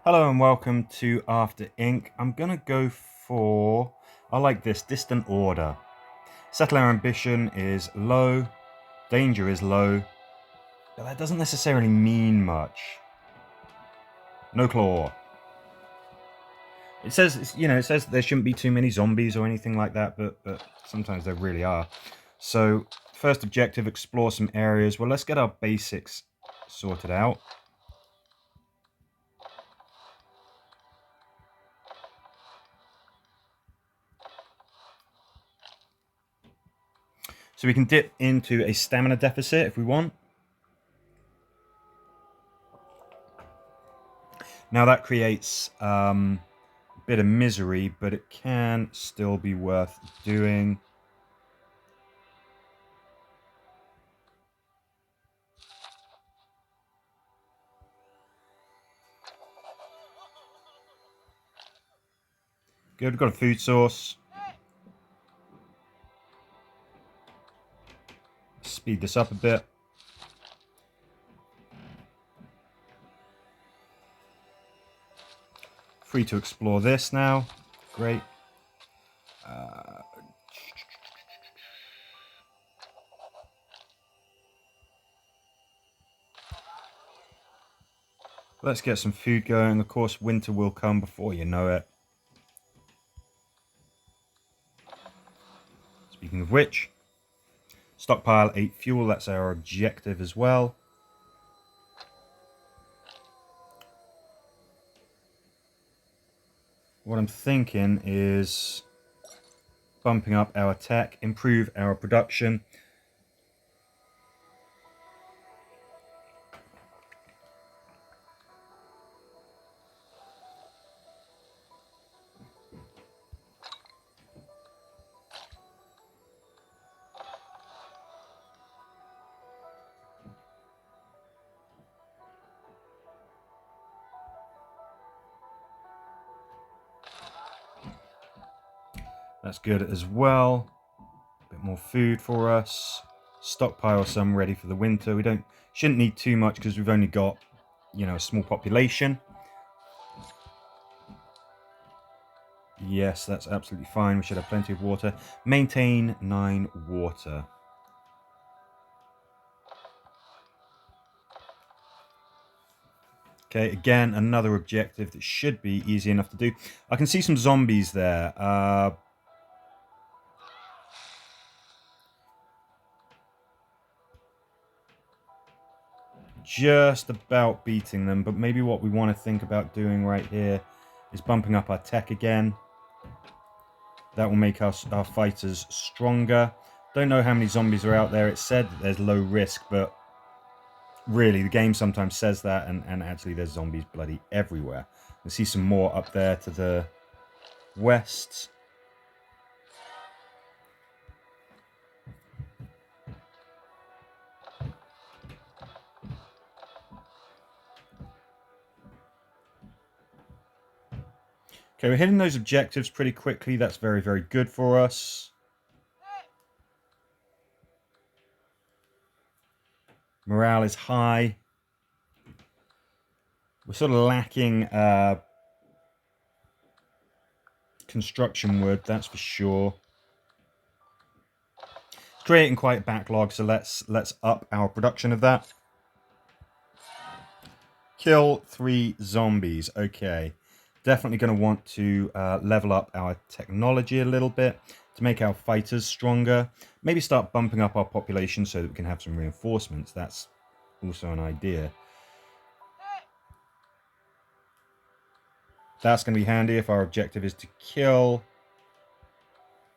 Hello and welcome to After Ink. I'm gonna go for, I like this, distant order. Settler ambition is low, danger is low, but that doesn't necessarily mean much. No claw. It says, it says there shouldn't be too many zombies or anything like that, but sometimes there really are. So, first objective, explore some areas. Well, let's get our basics sorted out. So we can dip into a stamina deficit if we want. Now that creates a bit of misery, but it can still be worth doing. Good, we've got a food source. Speed this up a bit. Free to explore this now. Great. Let's get some food going. Of course, winter will come before you know it. Speaking of which, stockpile 8 fuel. That's our objective as well. What I'm thinking is bumping up our tech, improve our production. That's good as well. A bit more food for us. Stockpile some ready for the winter. We shouldn't need too much because we've only got, a small population. Yes, that's absolutely fine. We should have plenty of water. Maintain 9 water. Okay, again, another objective that should be easy enough to do. I can see some zombies there. Just about beating them, but maybe what we want to think about doing right here is bumping up our tech again. That will make our fighters stronger. Don't know how many zombies are out there. It said that there's low risk, but really the game sometimes says that, and actually there's zombies bloody everywhere. I see some more up there to the west. Okay, we're hitting those objectives pretty quickly. That's very, very good for us. Morale is high. We're sort of lacking construction wood, that's for sure. It's creating quite a backlog, so let's up our production of that. Kill 3 zombies. Okay. Definitely going to want to level up our technology a little bit to make our fighters stronger. Maybe start bumping up our population so that we can have some reinforcements. That's also an idea. That's going to be handy if our objective is to kill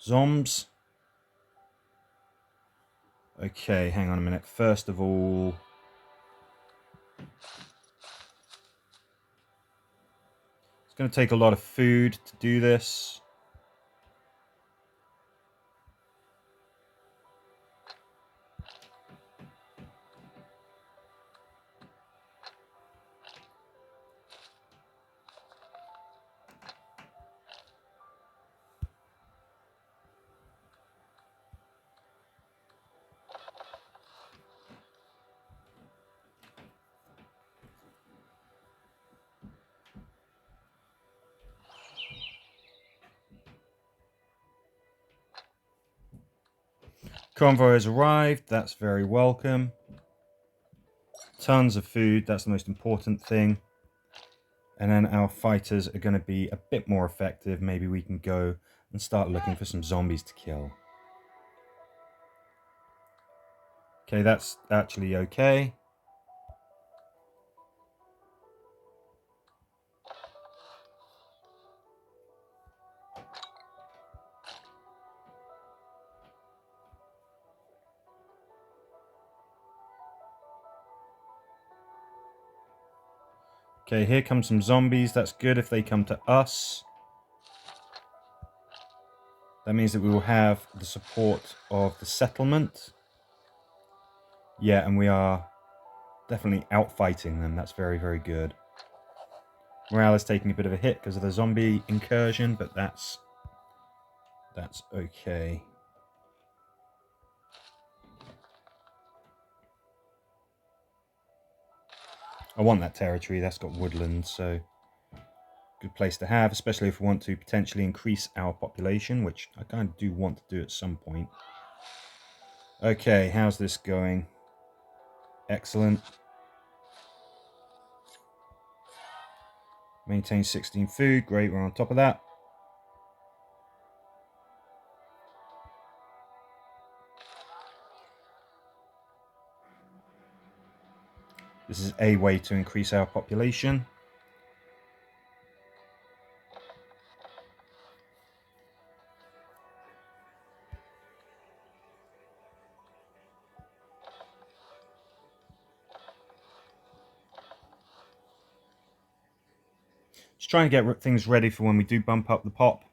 zombs. Okay, hang on a minute. First of all, it's going to take a lot of food to do this. Convoy has arrived. That's very welcome. Tons of food. That's the most important thing. And then our fighters are going to be a bit more effective. Maybe we can go and start looking for some zombies to kill. Okay, that's actually okay. Okay, here come some zombies. That's good if they come to us. That means that we will have the support of the settlement. Yeah, and we are definitely outfighting them. That's very, very good. Morale is taking a bit of a hit because of the zombie incursion, but that's okay. I want that territory. That's got woodland, so good place to have, especially if we want to potentially increase our population, which I kind of do want to do at some point. Okay, how's this going? Excellent. Maintain 16 food. Great, we're on top of that. This is a way to increase our population. Just trying to get things ready for when we do bump up the pop.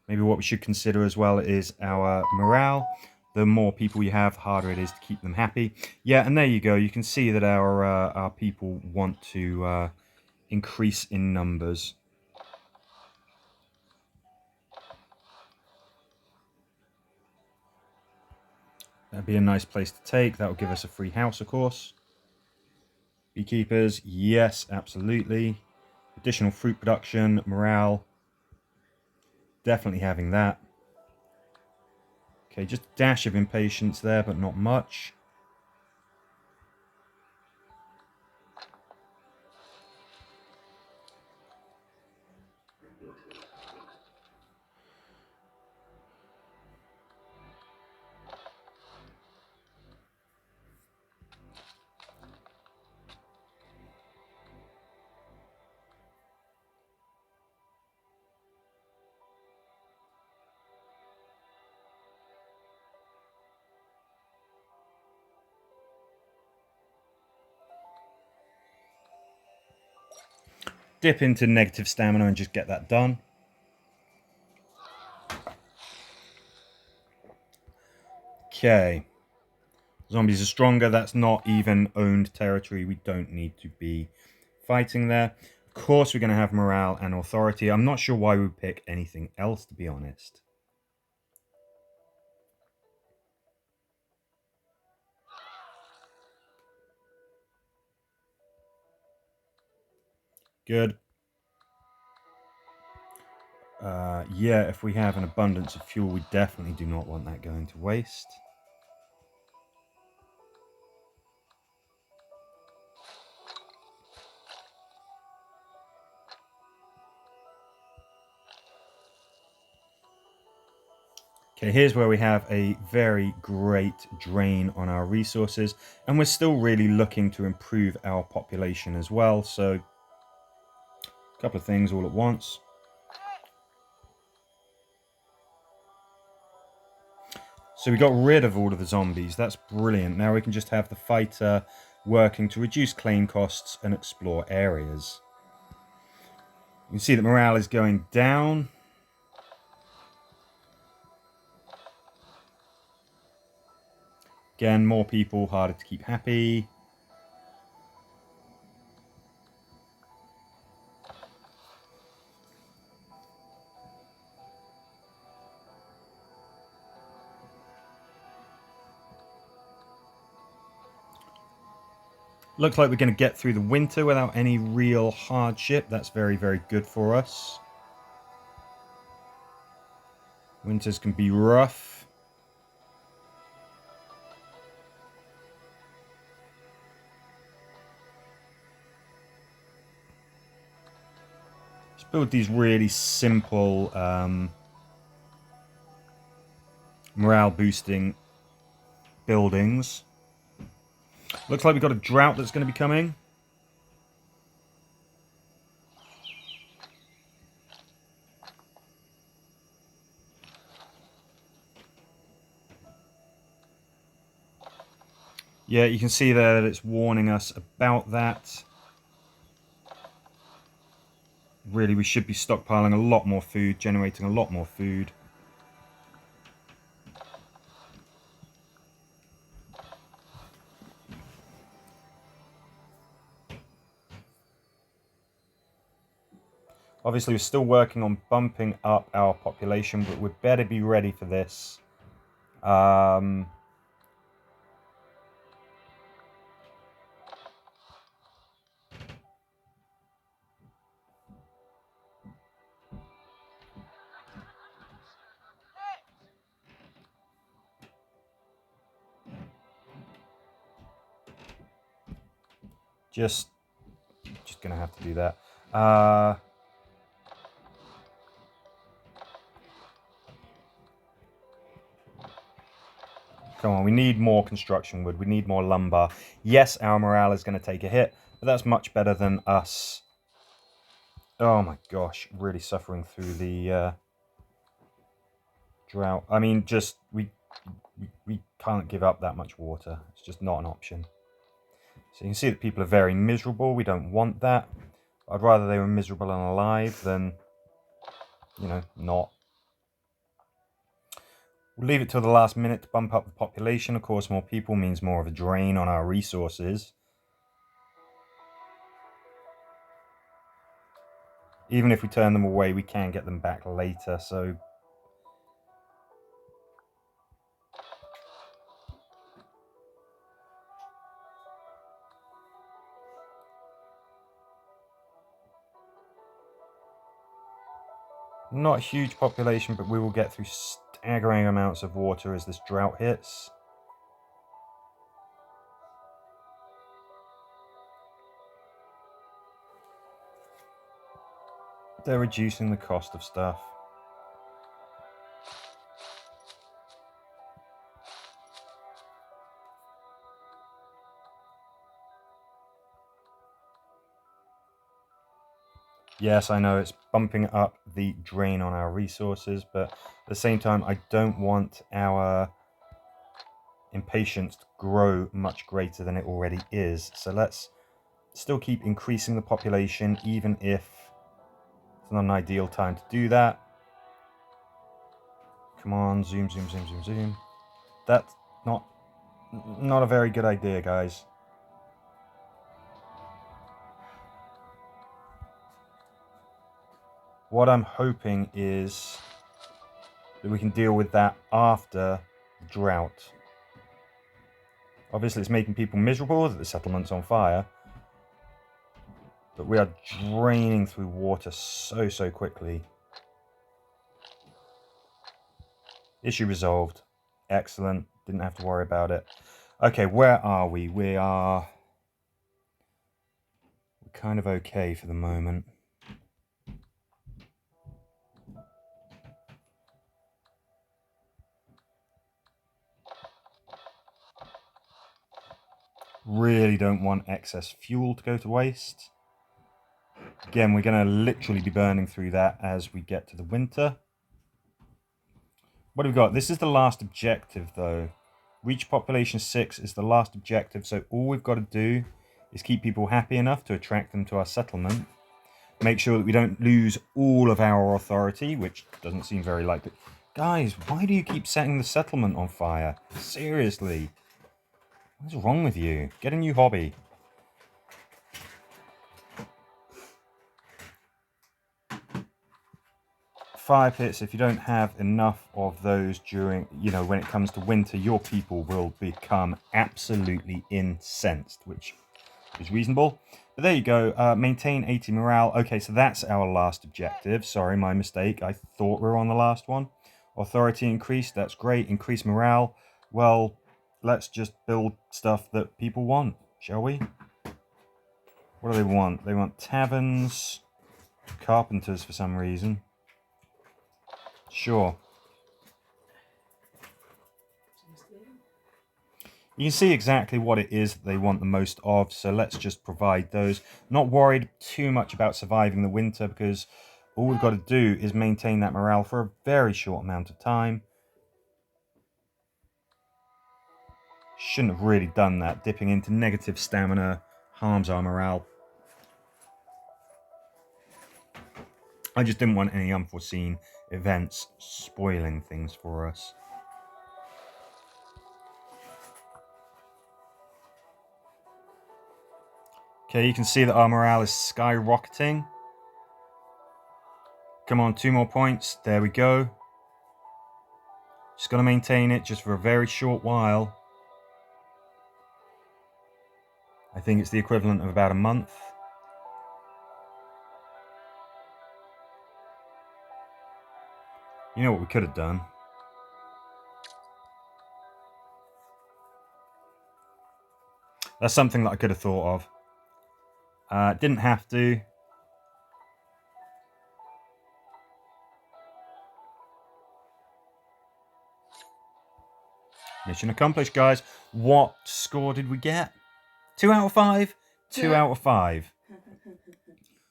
Maybe what we should consider as well is our morale. The more people you have, the harder it is to keep them happy. Yeah, and there you go. You can see that our people want to increase in numbers. That'd be a nice place to take. That will give us a free house, of course. Beekeepers, yes, absolutely. Additional fruit production, morale. Definitely having that. Okay, just a dash of impatience there, but not much. Dip into negative stamina and just get that done. Okay. Zombies are stronger. That's not even owned territory. We don't need to be fighting there. Of course, we're going to have morale and authority. I'm not sure why we would pick anything else, to be honest. Good. Yeah, if we have an abundance of fuel, we definitely do not want that going to waste. Okay, here's where we have a very great drain on our resources, and we're still really looking to improve our population as well, so a couple of things all at once. So we got rid of all of the zombies. That's brilliant. Now we can just have the fighter working to reduce claim costs and explore areas. You can see that morale is going down. Again, more people, harder to keep happy. Looks like we're going to get through the winter without any real hardship. That's very, very good for us. Winters can be rough. build these really simple morale boosting buildings. Looks like we've got a drought that's going to be coming. Yeah, you can see there that it's warning us about that. Really, we should be stockpiling a lot more food, generating a lot more food. Obviously, we're still working on bumping up our population, but we'd better be ready for this. Just gonna have to do that. Come on, we need more construction wood. We need more lumber. Yes, our morale is going to take a hit, but that's much better than us. Oh my gosh, really suffering through the drought. I mean, just we can't give up that much water. It's just not an option. So you can see that people are very miserable. We don't want that. I'd rather they were miserable and alive than, you know, not. We'll leave it till the last minute to bump up the population. Of course, more people means more of a drain on our resources. Even if we turn them away, we can get them back later, so... Not a huge population, but we will get through staggering amounts of water as this drought hits. They're reducing the cost of stuff. Yes, I know it's bumping up the drain on our resources, but at the same time, I don't want our impatience to grow much greater than it already is. So let's still keep increasing the population, even if it's not an ideal time to do that. Come on, zoom, zoom, zoom, zoom, zoom. That's not a very good idea, guys. What I'm hoping is that we can deal with that after the drought. Obviously, it's making people miserable that the settlement's on fire, but we are draining through water so quickly. Issue resolved. Excellent. Didn't have to worry about it. Okay, where are we? We're kind of okay for the moment. Really don't want excess fuel to go to waste. Again, we're going to literally be burning through that as we get to the winter. What have we got? This is the last objective, though. Reach population 6 is the last objective, so all we've got to do is keep people happy enough to attract them to our settlement. Make sure that we don't lose all of our authority, which doesn't seem very likely. Guys, why do you keep setting the settlement on fire? Seriously. What's wrong with you? Get a new hobby. Fire pits, if you don't have enough of those during, when it comes to winter, your people will become absolutely incensed, which is reasonable. But there you go. Maintain 80 morale. Okay, so that's our last objective. Sorry, my mistake. I thought we were on the last one. Authority increased. That's great. Increase morale. Well, let's just build stuff that people want, shall we? What do they want? They want taverns. Carpenters for some reason. Sure. You can see exactly what it is that they want the most of, so let's just provide those. Not worried too much about surviving the winter, because all we've got to do is maintain that morale for a very short amount of time. Shouldn't have really done that. Dipping into negative stamina harms our morale. I just didn't want any unforeseen events spoiling things for us. Okay, you can see that our morale is skyrocketing. Come on, 2 more points. There we go. Just got to maintain it just for a very short while. I think it's the equivalent of about a month. You know what we could have done? That's something that I could have thought of. Didn't have to. Mission accomplished, guys. What score did we get? 2 out of 5? 2 out of 5.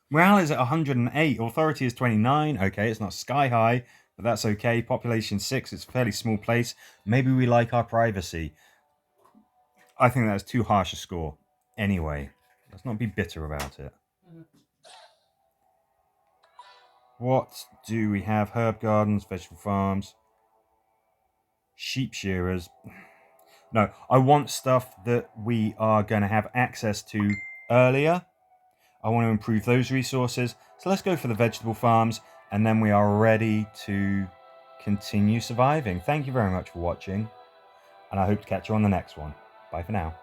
Morale is at 108. Authority is 29. Okay, it's not sky high, but that's okay. Population 6. It's a fairly small place. Maybe we like our privacy. I think that's too harsh a score. Anyway, let's not be bitter about it. What do we have? Herb gardens, vegetable farms, sheep shearers. No, I want stuff that we are going to have access to earlier. I want to improve those resources. So let's go for the vegetable farms, and then we are ready to continue surviving. Thank you very much for watching, and I hope to catch you on the next one. Bye for now.